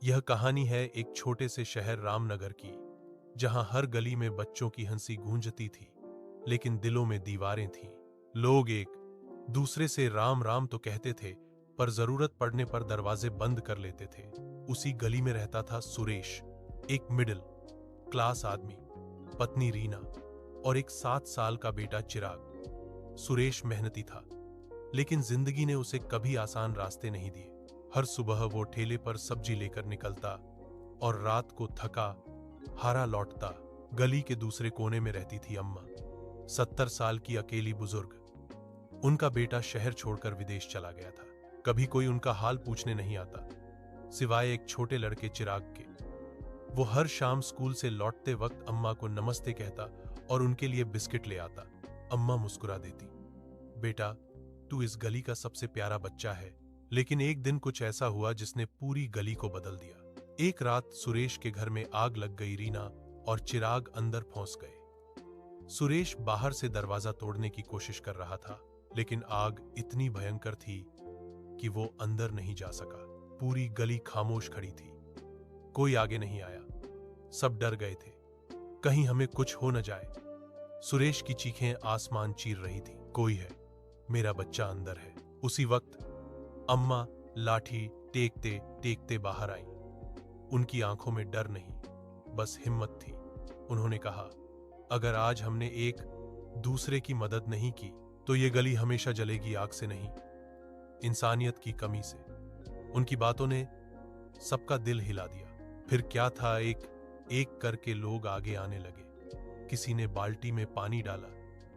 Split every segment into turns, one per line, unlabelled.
यह कहानी है एक छोटे से शहर रामनगर की, जहां हर गली में बच्चों की हंसी गूंजती थी, लेकिन दिलों में दीवारें थीं। लोग एक दूसरे से राम राम तो कहते थे, पर जरूरत पड़ने पर दरवाजे बंद कर लेते थे। उसी गली में रहता था सुरेश, एक मिडिल क्लास आदमी, पत्नी रीना और एक 7 साल का बेटा चिराग। सुरेश मेहनती था, लेकिन जिंदगी ने उसे कभी आसान रास्ते नहीं दिए। हर सुबह वो ठेले पर सब्जी लेकर निकलता और रात को थका हारा लौटता। गली के दूसरे कोने में रहती थी अम्मा, 70 साल की अकेली बुजुर्ग। उनका बेटा शहर छोड़कर विदेश चला गया था। कभी कोई उनका हाल पूछने नहीं आता, सिवाय एक छोटे लड़के चिराग के। वो हर शाम स्कूल से लौटते वक्त अम्मा को नमस्ते कहता और उनके लिए बिस्किट ले आता। अम्मा मुस्कुरा देती, बेटा तू इस गली का सबसे प्यारा बच्चा है। लेकिन एक दिन कुछ ऐसा हुआ जिसने पूरी गली को बदल दिया। एक रात सुरेश के घर में आग लग गई। रीना और चिराग अंदर फंस गए। सुरेश बाहर से दरवाजा तोड़ने की कोशिश कर रहा था, लेकिन आग इतनी भयंकर थी कि वो अंदर नहीं जा सका। पूरी गली खामोश खड़ी थी, कोई आगे नहीं आया। सब डर गए थे, कहीं हमें कुछ हो न जाए। सुरेश की चीखें आसमान चीर रही थी, कोई है, मेरा बच्चा अंदर है। उसी वक्त अम्मा लाठी टेकते टेकते बाहर आई। उनकी आंखों में डर नहीं, बस हिम्मत थी। उन्होंने कहा, अगर आज हमने एक दूसरे की मदद नहीं की तो ये गली हमेशा जलेगी आग से नहीं, इंसानियत की कमी से। उनकी बातों ने सबका दिल हिला दिया। फिर क्या था, एक एक करके लोग आगे आने लगे। किसी ने बाल्टी में पानी डाला,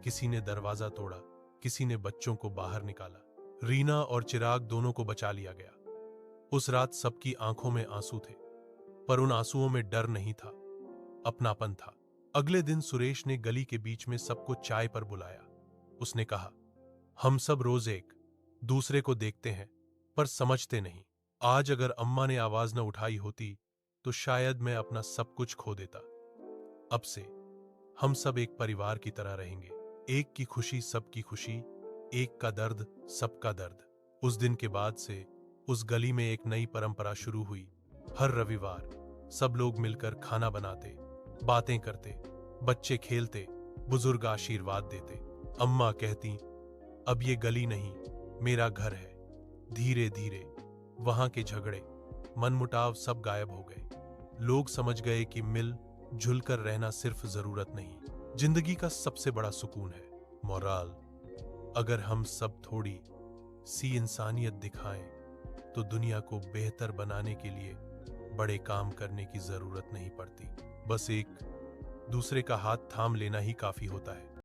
किसी ने दरवाजा तोड़ा, किसी ने बच्चों को बाहर निकाला। रीना और चिराग दोनों को बचा लिया गया। उस रात सबकी आंखों में आंसू थे, पर उन आंसुओं में डर नहीं था, अपनापन था। अगले दिन सुरेश ने गली के बीच में सबको चाय पर बुलाया। उसने कहा, हम सब रोज एक दूसरे को देखते हैं, पर समझते नहीं। आज अगर अम्मा ने आवाज न उठाई होती तो शायद मैं अपना सब कुछ खो देता। अब से हम सब एक परिवार की तरह रहेंगे। एक की खुशी सबकी खुशी, एक का दर्द सबका दर्द। उस दिन के बाद से उस गली में एक नई परंपरा शुरू हुई। हर रविवार सब लोग मिलकर खाना बनाते, बातें करते, बच्चे खेलते, बुजुर्ग आशीर्वाद देते। अम्मा कहती, अब ये गली नहीं, मेरा घर है। धीरे धीरे वहां के झगड़े, मनमुटाव सब गायब हो गए। लोग समझ गए कि मिल जुलकर रहना सिर्फ जरूरत नहीं, जिंदगी का सबसे बड़ा सुकून है। मोराल, अगर हम सब थोड़ी सी इंसानियत दिखाएं तो दुनिया को बेहतर बनाने के लिए बड़े काम करने की जरूरत नहीं पड़ती। बस एक दूसरे का हाथ थाम लेना ही काफी होता है।